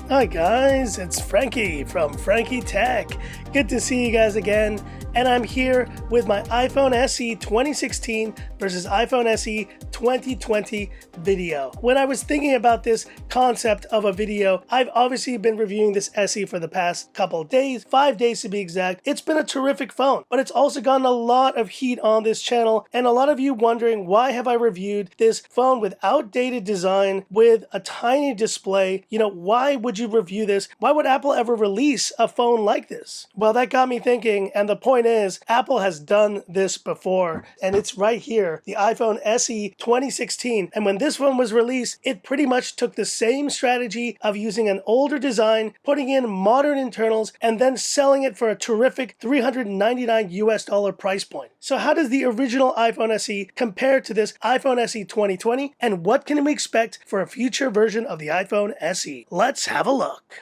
Hi guys, it's Frankie from Frankie Tech. Good to see you guys again, and I'm here with my iPhone SE 2016 versus iPhone SE 2020 video. When I was thinking about this concept of a video, I've obviously been reviewing this SE for the past couple days, 5 days to be exact. It's been a terrific phone, but it's also gotten a lot of heat on this channel, and a lot of you wondering why have I reviewed this phone with outdated design, with a tiny display. Why would you review this? Why would Apple ever release a phone like this? Well, that got me thinking, and the point is, Apple has done this before, and it's right here, the iPhone SE 2016. And when this phone was released, it pretty much took the same strategy of using an older design, putting in modern internals, and then selling it for a terrific $399 price point. So how does the original iPhone SE compare to this iPhone SE 2020, and what can we expect for a future version of the iPhone SE? Let's have a look.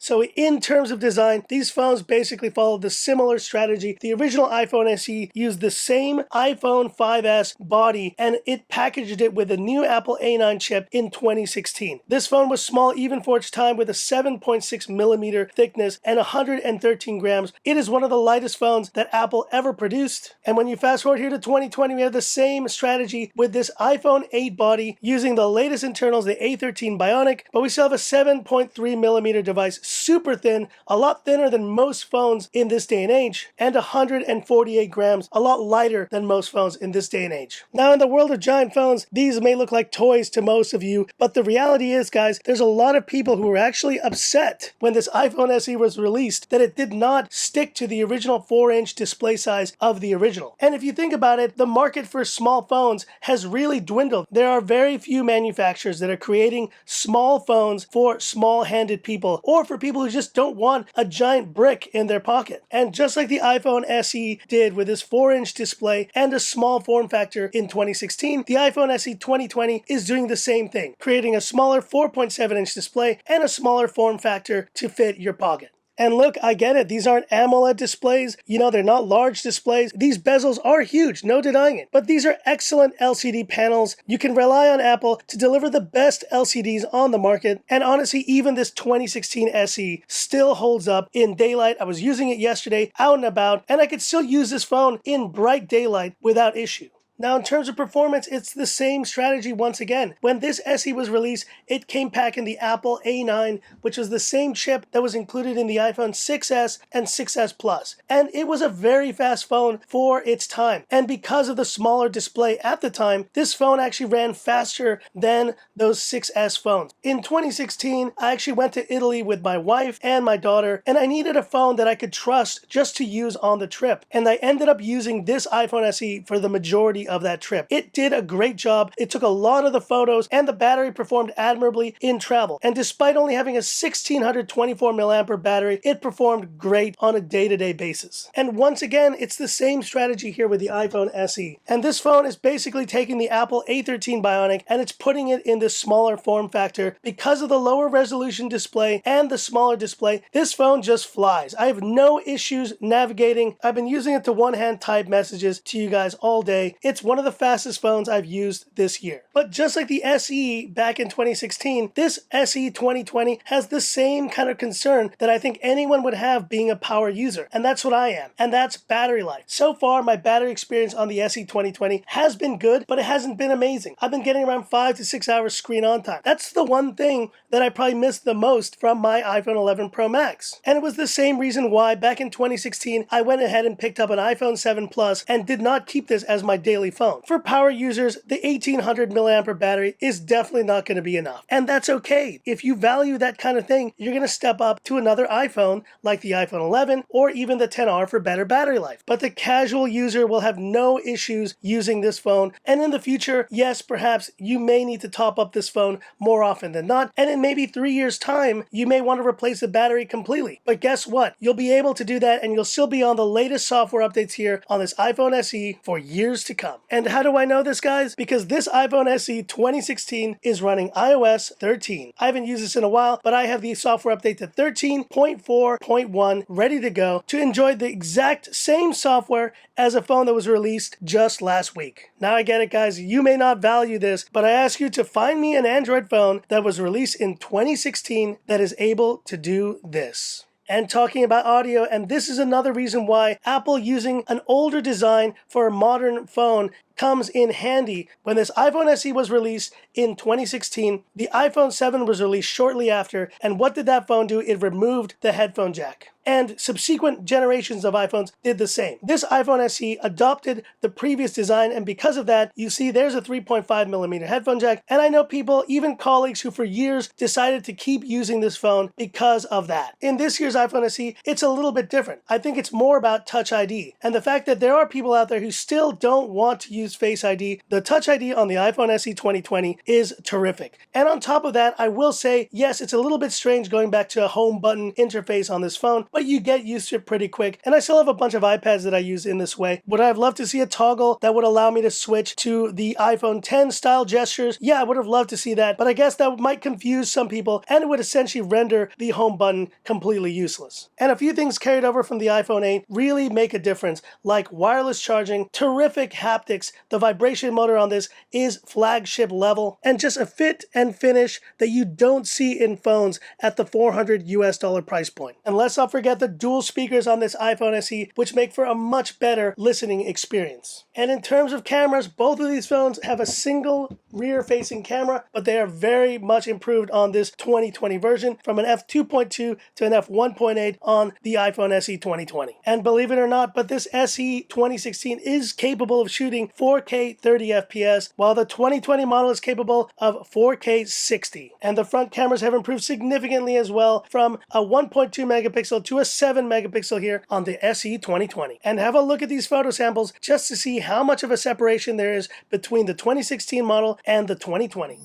So in terms of design, these phones basically followed the similar strategy. The original iPhone SE used the same iPhone 5S body, and it packaged it with a new Apple A9 chip in 2016. This phone was small even for its time, with a 7.6 millimeter thickness and 113 grams. It is one of the lightest phones that Apple ever produced. And when you fast forward here to 2020, we have the same strategy with this iPhone 8 body using the latest internals, the A13 Bionic, but we still have a 7.3 millimeter device, super thin, a lot thinner than most phones in this day and age, and 148 grams, a lot lighter than most phones in this day and age. Now, in the world of giant phones, these may look like toys to most of you, but the reality is, guys, there's a lot of people who were actually upset when this iPhone SE was released that it did not stick to the original 4-inch display size of the original. And if you think about it, the market for small phones has really dwindled. There are very few manufacturers that are creating small phones for small-handed people, or for people who just don't want a giant brick in their pocket. And just like the iPhone SE did with this 4-inch display and a small form factor in 2016, the iPhone SE 2020 is doing the same thing, creating a smaller 4.7-inch display and a smaller form factor to fit your pocket. And look, I get it. These aren't AMOLED displays. They're not large displays. These bezels are huge, no denying it. But these are excellent LCD panels. You can rely on Apple to deliver the best LCDs on the market. And honestly, even this 2016 SE still holds up in daylight. I was using it yesterday out and about, and I could still use this phone in bright daylight without issue. Now, in terms of performance, it's the same strategy once again. When this SE was released, it came back in the Apple A9, which was the same chip that was included in the iPhone 6S and 6S Plus. And it was a very fast phone for its time. And because of the smaller display at the time, this phone actually ran faster than those 6S phones. In 2016, I actually went to Italy with my wife and my daughter, and I needed a phone that I could trust just to use on the trip. And I ended up using this iPhone SE for the majority of that trip. It did a great job. It took a lot of the photos, and the battery performed admirably in travel. And despite only having a 1624 mAh battery, it performed great on a day-to-day basis. And once again, it's the same strategy here with the iPhone SE. And this phone is basically taking the Apple A13 Bionic and it's putting it in this smaller form factor. Because of the lower resolution display and the smaller display, this phone just flies. I have no issues navigating. I've been using it to one-hand type messages to you guys all day. It's one of the fastest phones I've used this year. But just like the SE back in 2016, this SE 2020 has the same kind of concern that I think anyone would have being a power user. And that's what I am. And that's battery life. So far, my battery experience on the SE 2020 has been good, but it hasn't been amazing. I've been getting around 5 to 6 hours screen on time. That's the one thing that I probably missed the most from my iPhone 11 Pro Max. And it was the same reason why back in 2016, I went ahead and picked up an iPhone 7 Plus and did not keep this as my daily phone. For power users, the 1800 mAh battery is definitely not going to be enough. And that's okay. If you value that kind of thing, you're going to step up to another iPhone like the iPhone 11 or even the XR for better battery life. But the casual user will have no issues using this phone. And in the future, yes, perhaps you may need to top up this phone more often than not. And in maybe 3 years' time, you may want to replace the battery completely. But guess what? You'll be able to do that, and you'll still be on the latest software updates here on this iPhone SE for years to come. from. And how do I know this, guys? Because this iPhone SE 2016 is running iOS 13. I haven't used this in a while, but I have the software update to 13.4.1 ready to go to enjoy the exact same software as a phone that was released just last week. Now I get it, guys, you may not value this, but I ask you to find me an Android phone that was released in 2016 that is able to do this. And talking about audio, and this is another reason why Apple using an older design for a modern phone comes in handy. When this iPhone SE was released in 2016, the iPhone 7 was released shortly after, and what did that phone do? It removed the headphone jack. And subsequent generations of iPhones did the same. This iPhone SE adopted the previous design, and because of that, you see there's a 3.5mm headphone jack, and I know people, even colleagues, who for years decided to keep using this phone because of that. In this year's iPhone SE, it's a little bit different. I think it's more about Touch ID, and the fact that there are people out there who still don't want to use Face ID. The Touch ID on the iPhone SE 2020 is terrific. And on top of that, I will say, yes, it's a little bit strange going back to a home button interface on this phone, but you get used to it pretty quick. And I still have a bunch of iPads that I use in this way. Would I have loved to see a toggle that would allow me to switch to the iPhone 10 style gestures? Yeah, I would have loved to see that, but I guess that might confuse some people, and it would essentially render the home button completely useless. And a few things carried over from the iPhone 8 really make a difference, like wireless charging, terrific haptics. The vibration motor on this is flagship level, and just a fit and finish that you don't see in phones at the $400 price point. And let's not forget the dual speakers on this iPhone SE, which make for a much better listening experience. And in terms of cameras, both of these phones have a single rear-facing camera, but they are very much improved on this 2020 version, from an f2.2 to an f1.8 on the iPhone SE 2020. And believe it or not, but this SE 2016 is capable of shooting 4K 30 FPS, while the 2020 model is capable of 4K 60. And the front cameras have improved significantly as well, from a 1.2 megapixel to a 7 megapixel here on the SE 2020. And have a look at these photo samples just to see how much of a separation there is between the 2016 model and the 2020.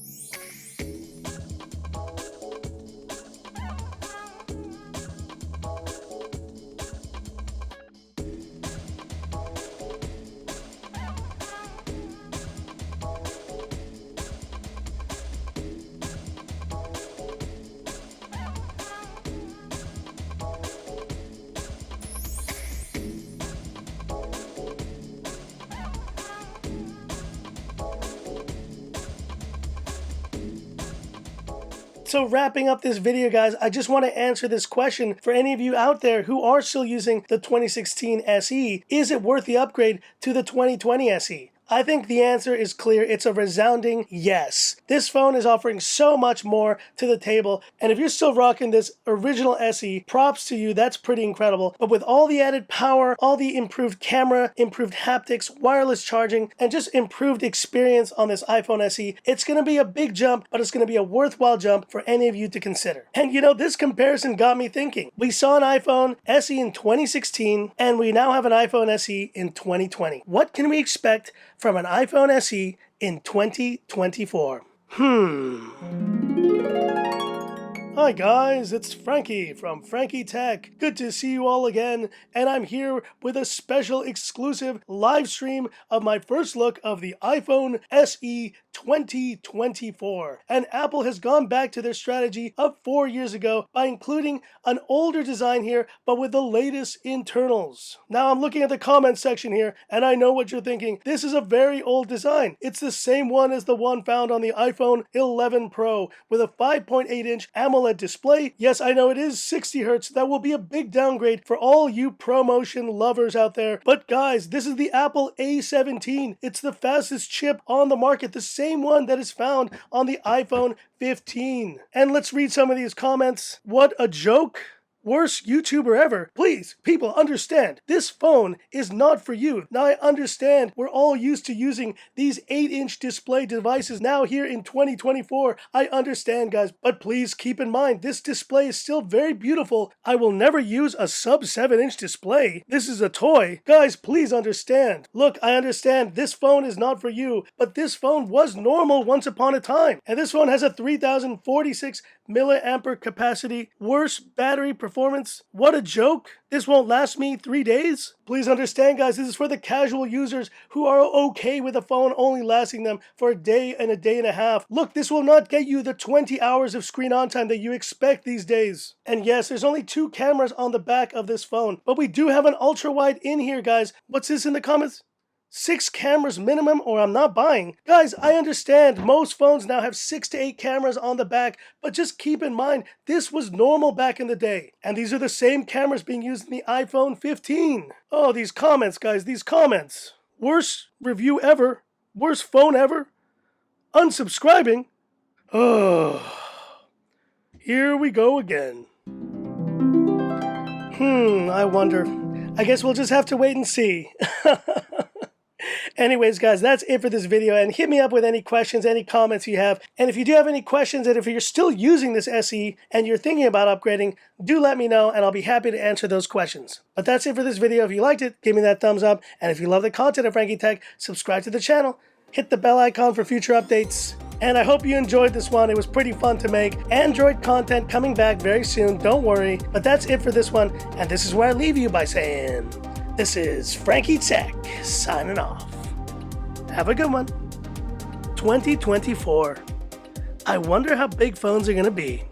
So wrapping up this video, guys, I just want to answer this question for any of you out there who are still using the 2016 SE. Is it worth the upgrade to the 2020 SE? I think the answer is clear. It's a resounding yes. This phone is offering so much more to the table, and if you're still rocking this original SE, props to you, that's pretty incredible. But with all the added power, all the improved camera, improved haptics, wireless charging, and just improved experience on this iPhone SE, it's going to be a big jump, but it's going to be a worthwhile jump for any of you to consider. And you know, this comparison got me thinking. We saw an iPhone SE in 2016, and we now have an iPhone SE in 2020. What can we expect from an iPhone SE in 2024? Hi guys, it's Frankie from Frankie Tech. Good to see you all again, and I'm here with a special exclusive live stream of my first look of the iPhone SE 2024. And Apple has gone back to their strategy of 4 years ago by including an older design here, but with the latest internals. Now I'm looking at the comment section here, and I know what you're thinking. This is a very old design. It's the same one as the one found on the iPhone 11 Pro with a 5.8-inch AMOLED display. Yes, I know it is 60 Hz. That will be a big downgrade for all you ProMotion lovers out there. But guys, this is the Apple A17. It's the fastest chip on the market, the same one that is found on the iPhone 15. And let's read some of these comments. What a joke. Worst YouTuber ever. Please, people, understand. This phone is not for you. Now, I understand we're all used to using these 8-inch display devices now here in 2024. I understand, guys, but please keep in mind, this display is still very beautiful. I will never use a sub 7-inch display. This is a toy. Guys, please understand. Look, I understand this phone is not for you, but this phone was normal once upon a time. And this phone has a 3046 milliampere capacity, worse battery performance. What a joke. This won't last me 3 days. Please understand, guys, this is for the casual users who are okay with a phone only lasting them for a day and a half. Look, this will not get you the 20 hours of screen on time that you expect these days. And yes, there's only 2 cameras on the back of this phone, but we do have an ultra wide in here, guys. What's this in the comments? 6 cameras minimum, or I'm not buying. Guys, I understand most phones now have 6 to 8 cameras on the back, but just keep in mind, this was normal back in the day. And these are the same cameras being used in the iPhone 15. Oh, these comments, guys, these comments. Worst review ever. Worst phone ever. Unsubscribing. Oh, here we go again. I wonder. I guess we'll just have to wait and see. Anyways, guys, that's it for this video, and hit me up with any questions, any comments you have. And if you do have any questions, and if you're still using this SE and you're thinking about upgrading, do let me know, and I'll be happy to answer those questions. But that's it for this video. If you liked it, give me that thumbs up, and if you love the content of Frankie Tech, subscribe to the channel, hit the bell icon for future updates. And I hope you enjoyed this one. It was pretty fun to make. Android content coming back very soon, don't worry. But that's it for this one, and this is where I leave you by saying, this is Frankie Tech signing off. Have a good one. 2024. I wonder how big phones are going to be.